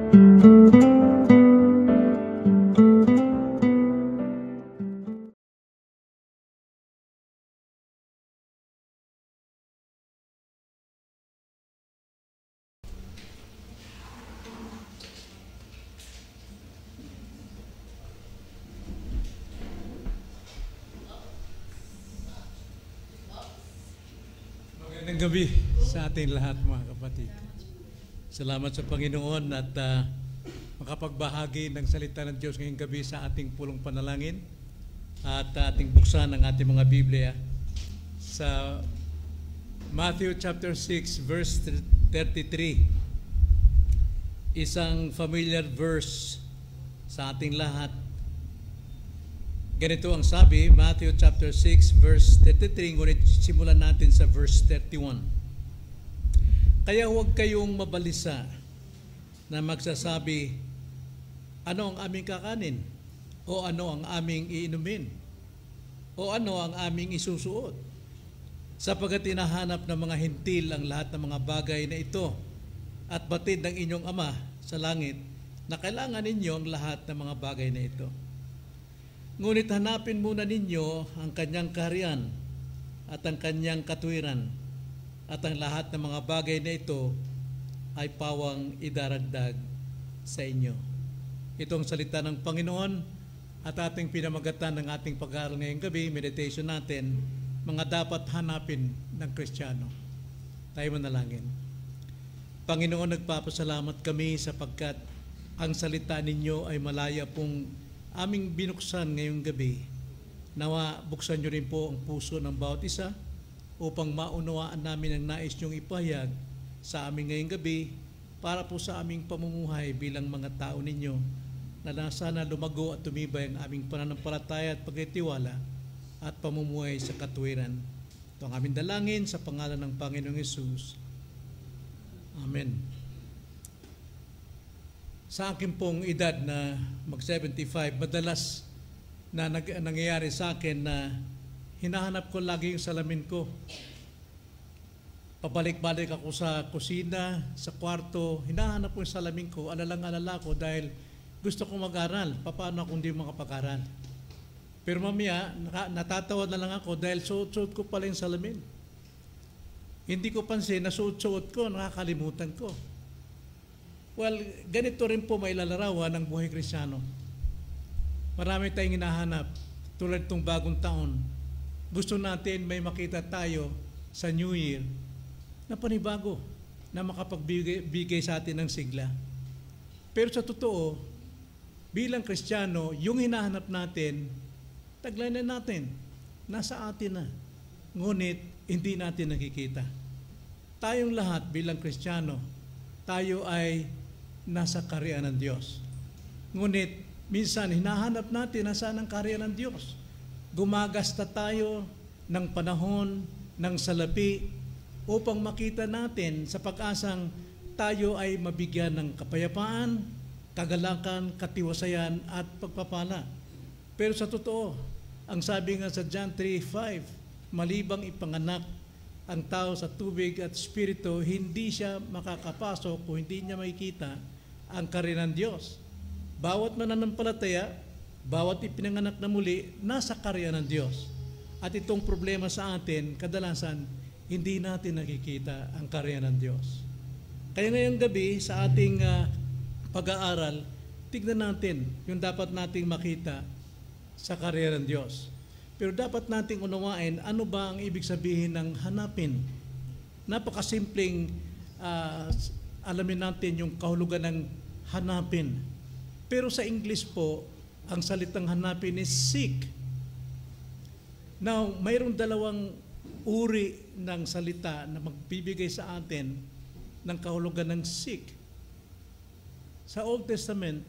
Magandang gabi sa ating lahat, mga kapatid. Salamat sa Panginoon at makapagbahagi ng salita ng Diyos ngayong gabi sa ating pulong panalangin at ating buksan ang ating mga Biblia sa Matthew chapter 6 verse 33. Isang familiar verse sa ating lahat. Ganito ang sabi, Matthew chapter 6 verse 33, ngunit simulan natin sa verse 31. Kaya huwag kayong mabalisa na magsasabi, ano ang aming kakanin? O ano ang aming iinumin? O ano ang aming isusuot? Sapagkat hinahanap ng mga hentil ang lahat ng mga bagay na ito at batid ng inyong Ama sa langit na kailangan ninyo ang lahat ng mga bagay na ito. Ngunit hanapin muna ninyo ang kanyang kaharian at ang kanyang katuwiran at ang lahat ng mga bagay na ito ay pawang idaragdag sa inyo. Ito ang salita ng Panginoon at ating pinamagatan ng ating pag-aaral ngayong gabi, meditation natin, mga dapat hanapin ng Kristiyano. Tayo manalangin. Panginoon, nagpapasalamat kami sapagkat ang salita ninyo ay malaya pong aming binuksan ngayong gabi. Nawa buksan nyo rin po ang puso ng bawat isa upang maunawaan namin ang nais nyong ipahayag sa amin ngayong gabi para po sa aming pamumuhay bilang mga tao ninyo na sana lumago at tumibay ang aming pananampalataya at pagtitiwala at pamumuhay sa katuwiran. Ito ang aming dalangin sa pangalan ng Panginoong Hesus. Amen. Sa akin pong edad na mag-75, madalas na nangyayari sa akin na hinahanap ko lagi yung salamin ko. Pabalik-balik ako sa kusina, sa kwarto, hinahanap ko yung salamin ko, alalang-alala ko dahil gusto ko mag-aral. Paano ako hindi makapag-aral? Pero mamaya, natatawa na lang ako dahil suot-suot ko pala yung salamin. Hindi ko pansin na suot-suot ko, nakakalimutan ko. Well, ganito rin po may lalarawan ng buhay Kristiyano. Marami tayong hinahanap tulad itong bagong taon. Gusto natin may makita tayo sa New Year na panibago na makapagbigay sa atin ng sigla. Pero sa totoo, bilang Kristiyano, yung hinahanap natin, taglay na natin, nasa atin na. Ngunit, hindi natin nakikita. Tayong lahat bilang Kristiyano, tayo ay nasa kaharian ng Diyos. Ngunit, minsan, hinahanap natin nasaan ang kaharian ng Diyos. Gumagasta tayo ng panahon, ng salapi, upang makita natin sa pag-asang tayo ay mabigyan ng kapayapaan, kagalakan, katiwasayan, at pagpapala. Pero sa totoo, ang sabi nga sa John 3:5, malibang ipanganak ang tao sa tubig at espiritu, hindi siya makakapasok kung hindi niya makikita ang kaharian ng Diyos. Bawat mananampalataya, bawat ipinanganak na muli, nasa kaharian ng Diyos. At itong problema sa atin, kadalasan, hindi natin nakikita ang kaharian ng Diyos. Kaya ngayong gabi, sa ating pag-aaral, tignan natin yung dapat nating makita sa kaharian ng Diyos. Pero dapat nating unawain ano ba ang ibig sabihin ng hanapin. Napakasimpleng alamin natin yung kahulugan ng hanapin. Pero sa English po, ang salitang hanapin is seek. Now, mayroong dalawang uri ng salita na magbibigay sa atin ng kahulugan ng seek. Sa Old Testament,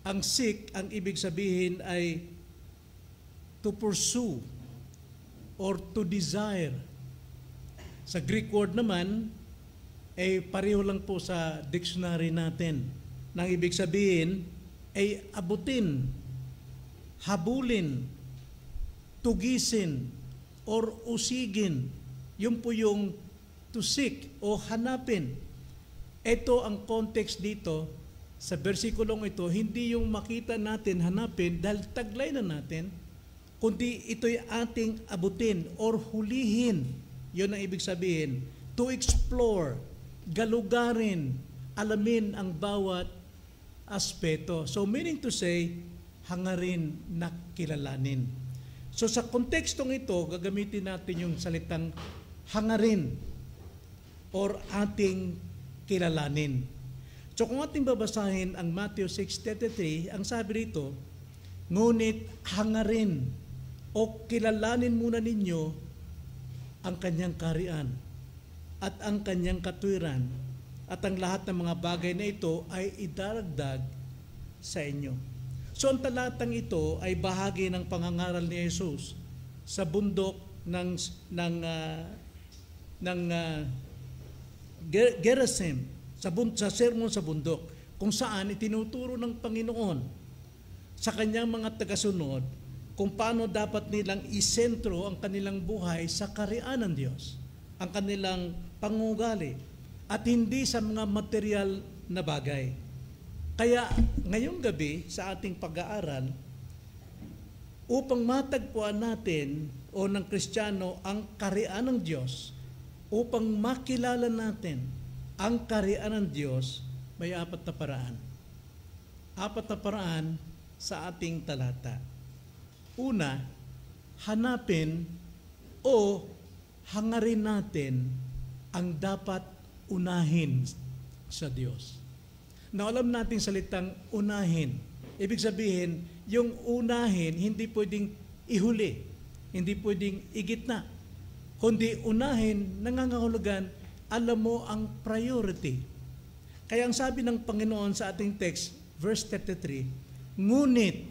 ang seek, ang ibig sabihin ay to pursue or to desire. Sa Greek word naman, ay pareho lang po sa dictionary natin. Nang ibig sabihin ay abutin, habulin, tugisin, or usigin. Yun po yung to seek o hanapin. Ito ang context dito sa bersikulong ito, hindi yung makita natin, hanapin, dahil taglay na natin, kundi ito'y ating abutin or hulihin. Yun ang ibig sabihin. To explore, galugarin, alamin ang bawat aspeto. So meaning to say, hangarin na kilalanin. So sa kontekstong ito, gagamitin natin yung salitang hangarin or ating kilalanin. So kung ating babasahin ang Matthew 6:33, ang sabi rito, ngunit hangarin o kilalanin muna ninyo ang kanyang kaharian at ang kanyang katwiran at ang lahat ng mga bagay na ito ay idaragdag sa inyo. So ang talatang ito ay bahagi ng pangangaral ni Jesus sa bundok ng Gerizim, sa sermon sa bundok, kung saan itinuturo ng Panginoon sa kanyang mga tagasunod kung paano dapat nilang isentro ang kanilang buhay sa kaharian ng Diyos, ang kanilang pangugali, at hindi sa mga material na bagay. Kaya ngayong gabi sa ating pag-aaral, upang matagpuan natin o ng Kristiyano ang kaharian ng Diyos, upang makilala natin ang kaharian ng Diyos, may 4 na paraan. 4 na paraan sa ating talata. Una, hanapin o hangarin natin ang dapat unahin sa Diyos. Na alam natin salitang unahin. Ibig sabihin, yung unahin, hindi pwedeng ihuli, hindi pwedeng igitna, kundi unahin, nangangahulugan, alam mo ang priority. Kaya ang sabi ng Panginoon sa ating text, verse 33, ngunit,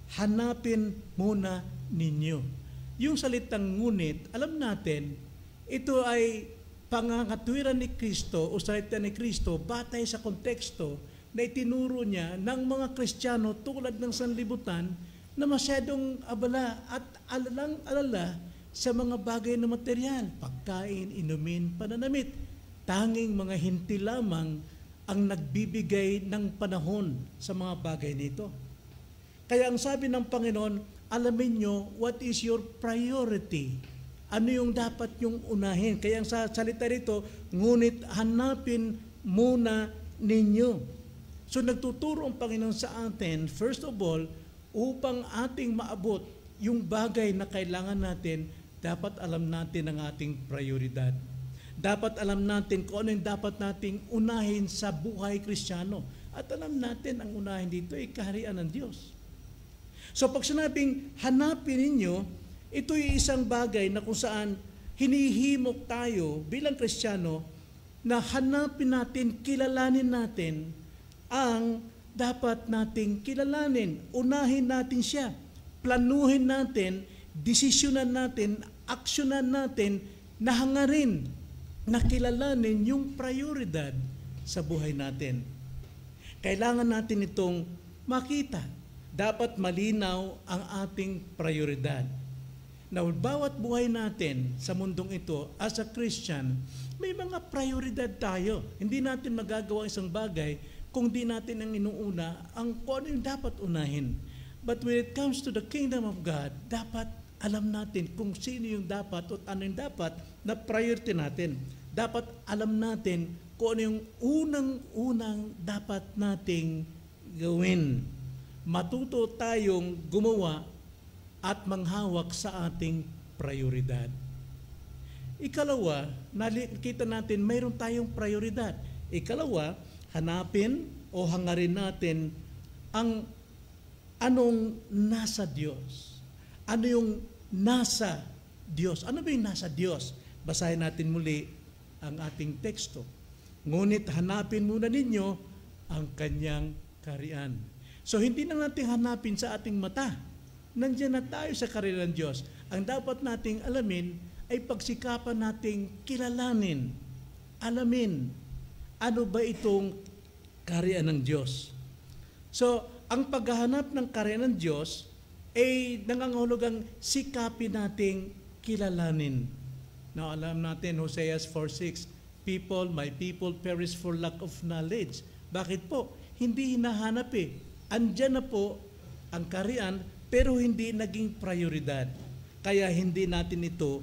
hanapin muna ninyo. Yung salitang ngunit, alam natin, ito ay pangangatuwiran ni Kristo o salita ni Kristo batay sa konteksto na itinuro niya ng mga Kristiyano tulad ng sanlibutan na masyadong abala at alalang-alala sa mga bagay na material, pagkain, inumin, pananamit. Tanging mga hinti lamang ang nagbibigay ng panahon sa mga bagay nito. Kaya ang sabi ng Panginoon, alamin nyo what is your priority. Ano yung dapat yung unahin. Kaya ang salita rito, ngunit hanapin muna ninyo. So nagtuturo ang Panginoon sa atin, first of all, upang ating maabot yung bagay na kailangan natin, dapat alam natin ang ating prioridad. Dapat alam natin kung ano yung dapat nating unahin sa buhay Kristiyano. At alam natin ang unahin dito ay kaharian ng Diyos. So pag sinabing hanapin ninyo, ito ay isang bagay na kung saan hinihimok tayo bilang Kristiyano na hanapin natin, kilalanin natin ang dapat nating kilalanin. Unahin natin siya. Planuhin natin, desisyonan natin, aksyonan natin, na hangarin, na kilalanin yung prioridad sa buhay natin. Kailangan natin itong makita. Dapat malinaw ang ating prioridad. Na bawat buhay natin sa mundong ito, as a Christian, may mga prioridad tayo. Hindi natin magagawa isang bagay kung di natin ang inuuna ang kung ano yung dapat unahin. But when it comes to the kingdom of God, dapat alam natin kung sino yung dapat at ano yung dapat na priority natin. Dapat alam natin kung ano yung unang dapat nating gawin. Matuto tayong gumawa at manghawak sa ating prioridad. Ikalawa, nakita natin mayroon tayong prioridad. Ikalawa, hanapin o hangarin natin ang anong nasa Diyos. Ano yung nasa Diyos? Ano ba yung nasa Diyos? Basahin natin muli ang ating teksto. Ngunit hanapin muna ninyo ang kanyang kaharian. So hindi na natin hanapin sa ating mata. Nandiyan na tayo sa kaharian ng Diyos. Ang dapat nating alamin ay pagsikapan nating kilalanin, alamin, ano ba itong kaharian ng Diyos. So, ang paghahanap ng kaharian ng Diyos ay nangangahulugang sikapin nating kilalanin. Now, alam natin, Hosea 4:6, My people perish for lack of knowledge. Bakit po? Hindi hinahanap eh. Andyan na po ang kaharian, pero hindi naging prioridad. Kaya hindi natin ito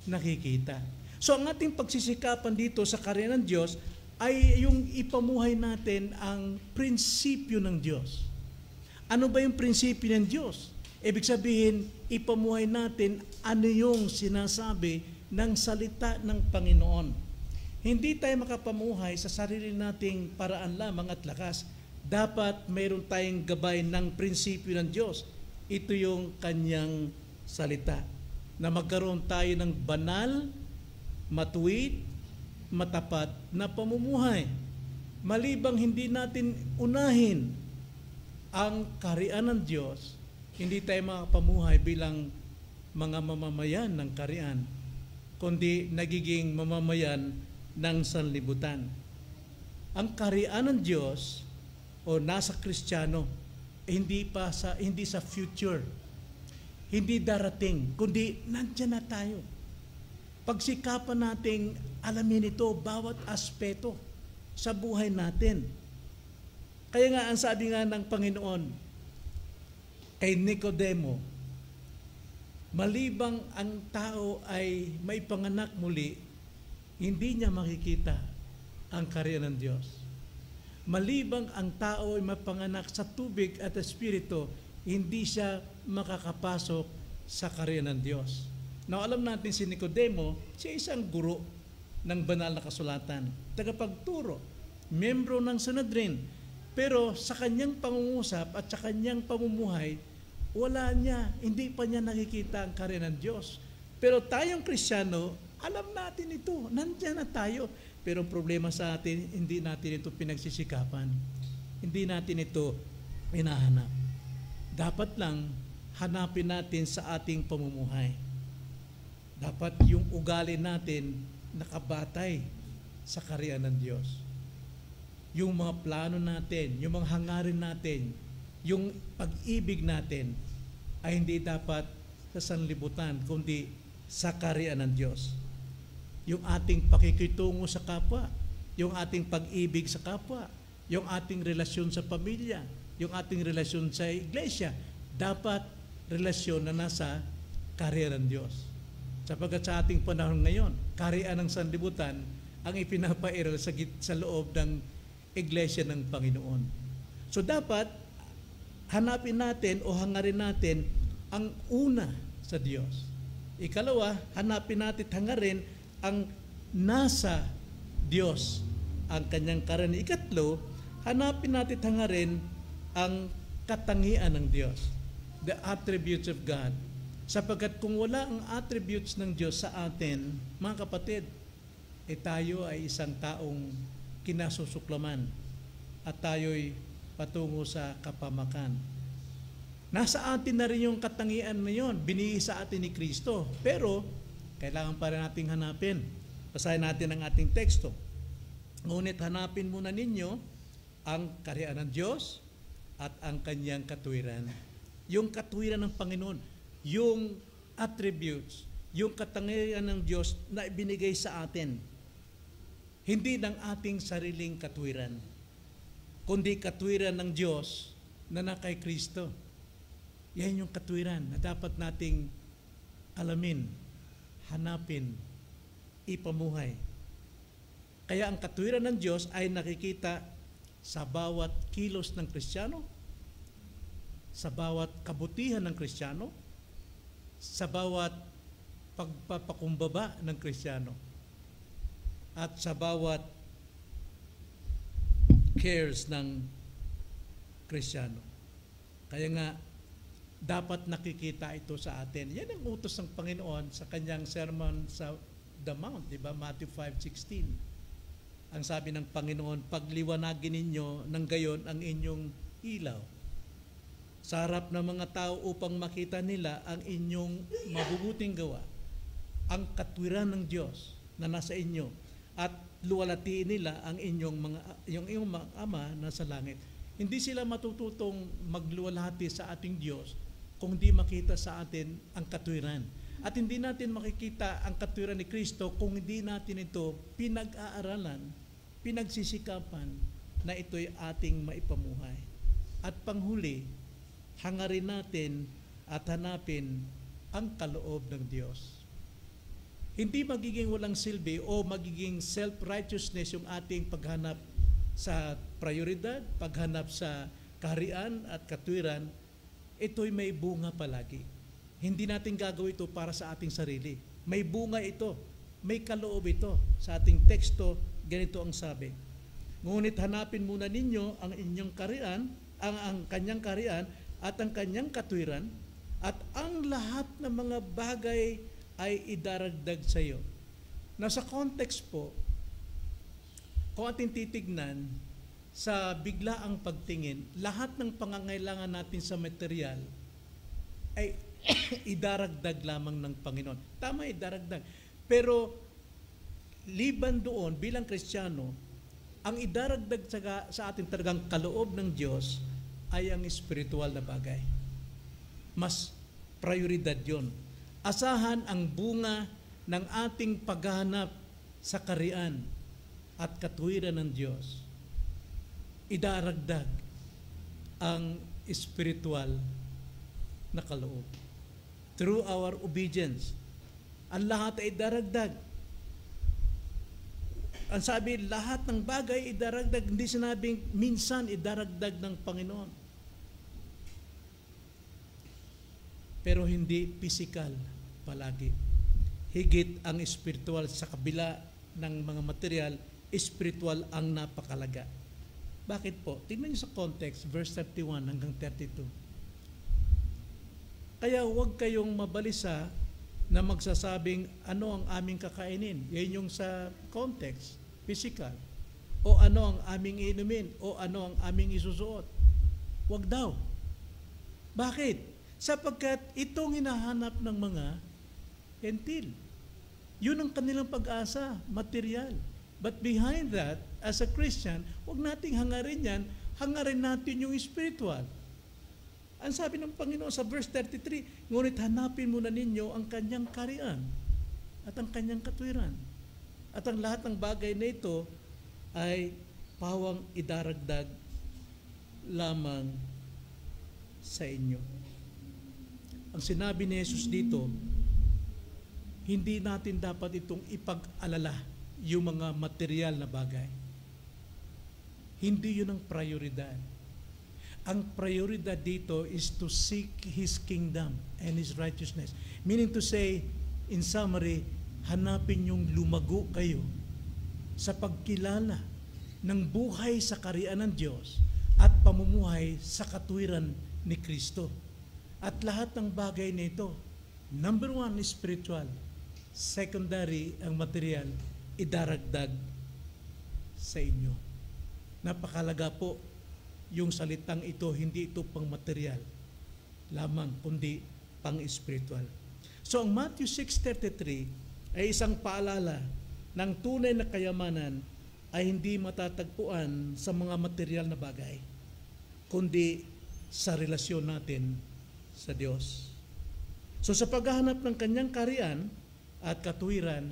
nakikita. So ang ating pagsisikapan dito sa kaharian ng Diyos ay yung ipamuhay natin ang prinsipyo ng Diyos. Ano ba yung prinsipyo ng Diyos? Ibig sabihin, ipamuhay natin ano yung sinasabi ng salita ng Panginoon. Hindi tayo makapamuhay sa sarili nating paraan lamang at lakas. Dapat mayroon tayong gabay ng prinsipyo ng Diyos. Ito yung kanyang salita. Na magkaroon tayo ng banal, matuwid, matapat na pamumuhay. Malibang hindi natin unahin ang kaharian ng Diyos, hindi tayo makapamuhay bilang mga mamamayan ng kaharian, kundi nagiging mamamayan ng sanlibutan. Ang kaharian ng Diyos o nasa Kristiyano, hindi sa future, hindi darating, kundi nandiyan na tayo. Pagsikapan nating alamin ito, bawat aspeto sa buhay natin. Kaya nga, ang sabi nga ng Panginoon kay Nicodemo, malibang ang tao ay may panganak muli, hindi niya makikita ang kaharian ng Diyos. Malibang ang tao ay mapanganak sa tubig at espiritu, hindi siya makakapasok sa kaharian ng Diyos. Now, alam natin si Nicodemo, siya isang guro ng banal na kasulatan, tagapagturo, membro ng Sanhedrin. Pero sa kanyang pangungusap at sa kanyang pamumuhay, hindi pa niya nakikita ang kaharian ng Diyos. Pero tayong Kristiyano, alam natin ito, nandiyan na tayo. Pero ang problema sa atin, hindi natin ito pinagsisikapan. Hindi natin ito hinahanap. Dapat lang hanapin natin sa ating pamumuhay. Dapat yung ugali natin nakabatay sa kaharian ng Diyos. Yung mga plano natin, yung mga hangarin natin, yung pag-ibig natin ay hindi dapat sa sanlibutan, kundi sa kaharian ng Diyos. Yung ating pakikitungo sa kapwa, yung ating pag-ibig sa kapwa, yung ating relasyon sa pamilya, yung ating relasyon sa iglesia, dapat relasyon na nasa kaharian ng Diyos. Sapagkat sa ating panahon ngayon, kaharian ng sanlibutan ang ipinapairal sa loob ng iglesia ng Panginoon. So dapat hanapin natin o hangarin natin ang una sa Diyos. Ikalawa, hanapin natin hangarin ang nasa Diyos, ang kanyang kaharian. Ikatlo, hanapin natin hangarin ang katangian ng Diyos, the attributes of God. Sapagkat kung wala ang attributes ng Diyos sa atin, mga kapatid, tayo ay isang taong kinasusuklaman at tayo'y patungo sa kapamakan. Nasa atin na rin yung katangian na yun, binigay sa atin ni Kristo. Pero, kailangan pa rin nating hanapin. Basahin natin ang ating teksto. Ngunit hanapin muna ninyo ang kaharian ng Diyos at ang kanyang katuwiran. Yung katuwiran ng Panginoon, yung attributes, yung katangian ng Diyos na ibinigay sa atin. Hindi ng ating sariling katuwiran, kundi katuwiran ng Diyos na kay Kristo. Yan yung katuwiran na dapat nating alamin, hanapin, ipamuhay. Kaya ang katuwiran ng Diyos ay nakikita sa bawat kilos ng Kristiyano, sa bawat kabutihan ng Kristiyano, sa bawat pagpapakumbaba ng Kristiyano, at sa bawat cares ng Kristiyano. Kaya nga, dapat nakikita ito sa atin. Yan ang utos ng Panginoon sa kanyang sermon sa the Mount, di ba? Matthew 5:16. Ang sabi ng Panginoon, pagliwanagin ninyo ng gayon ang inyong ilaw sa harap ng mga tao upang makita nila ang inyong mabubuting gawa, ang katwiran ng Diyos na nasa inyo, at luwalatiin nila ang inyong mga ama na sa langit. Hindi sila matututong magluwalhati sa ating Diyos kung di makita sa atin ang katwiran. At hindi natin makikita ang katwiran ni Kristo kung hindi natin ito pinag-aaralan, pinagsisikapan na ito'y ating maipamuhay. At panghuli, hangarin natin at hanapin ang kaloob ng Diyos. Hindi magiging walang silbi o magiging self-righteousness yung ating paghanap sa prioridad, paghanap sa kaharian at katwiran, ito'y may bunga palagi. Hindi natin gagawin ito para sa ating sarili. May bunga ito, may kaloob ito. Sa ating teksto, ganito ang sabi. Ngunit hanapin muna ninyo ang inyong kaharian, ang kanyang kaharian at ang kanyang katwiran, at ang lahat ng mga bagay ay idaragdag sa iyo. Nasa context po, kung ating titignan, sa biglaang pagtingin, lahat ng pangangailangan natin sa material ay idaragdag lamang ng Panginoon. Tama, idaragdag. Pero liban doon, bilang Kristiyano, ang idaragdag sa ating talagang kaloob ng Diyos ay ang spiritual na bagay. Mas prioridad yon. Asahan ang bunga ng ating paghahanap sa kaharian at katwiran ng Diyos. Idaragdag ang spiritual na kaloob. Through our obedience, ang lahat ay idaragdag. Ang sabi, lahat ng bagay idaragdag, hindi sinabing minsan idaragdag ng Panginoon. Pero hindi physical palagi. Higit ang spiritual sa kabila ng mga material, spiritual ang napakalaga. Bakit po? Tingnan niyo sa context, verse 31 hanggang 32. Kaya huwag kayong mabalisa na magsasabing ano ang aming kakainin. Yan yung sa context, physical. O ano ang aming inumin. O ano ang aming isusuot. Huwag daw. Bakit? Sapagkat itong hinahanap ng mga hentil. Yun ang kanilang pag-asa, material. But behind that, as a Christian, huwag nating hangarin yan, hangarin natin yung spiritual. Ang sabi ng Panginoon sa verse 33, ngunit hanapin muna ninyo ang kanyang kaharian at ang kanyang katwiran. At ang lahat ng bagay na ito ay pawang idaragdag lamang sa inyo. Ang sinabi ni Jesus dito, hindi natin dapat itong ipag-alala yung mga material na bagay. Hindi yun ang prioridad. Ang prioridad dito is to seek His kingdom and His righteousness. Meaning to say, in summary, hanapin yung lumago kayo sa pagkilala ng buhay sa kaharian ng Diyos at pamumuhay sa katwiran ni Kristo. At lahat ng bagay nito, number one, spiritual. Secondary, ang material, idaragdag sa inyo. Napakalaga po yung salitang ito, hindi ito pang material lamang, kundi pang spiritual. So ang Matthew 6:33 ay isang paalala ng tunay na kayamanan ay hindi matatagpuan sa mga material na bagay, kundi sa relasyon natin sa Diyos. So sa paghahanap ng kanyang kaharian at katwiran,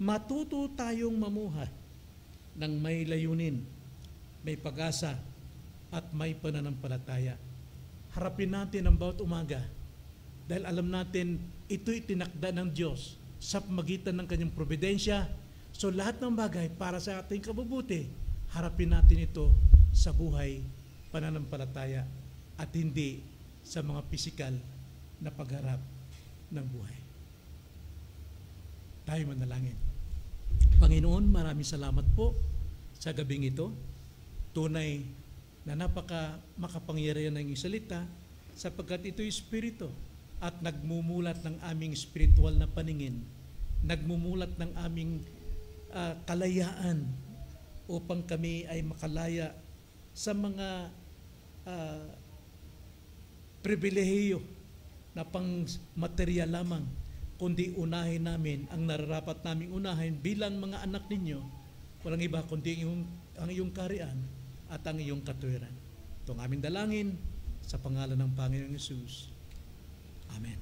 matuto tayong mamuhay ng may layunin, may pag-asa, at may pananampalataya. Harapin natin ang bawat umaga dahil alam natin ito'y tinakda ng Diyos sa pamagitan ng kanyang providensya. So lahat ng bagay para sa ating kabubuti, harapin natin ito sa buhay, pananampalataya, at hindi sa mga pisikal na pagharap ng buhay. Tayo manalangin. Panginoon, maraming salamat po sa gabing ito. Tunay na makapangyarihan ng iyong salita sapagkat ito'y espiritu at nagmumulat ng aming spiritual na paningin, nagmumulat ng aming kalayaan upang kami ay makalaya sa mga pribilehiyo na pang material lamang, kundi unahin namin ang nararapat naming unahin bilang mga anak ninyo, walang iba kundi ang iyong kaharian at ang iyong katwiran. Ito ang aming dalangin sa pangalan ng Panginoong Hesus. Amen.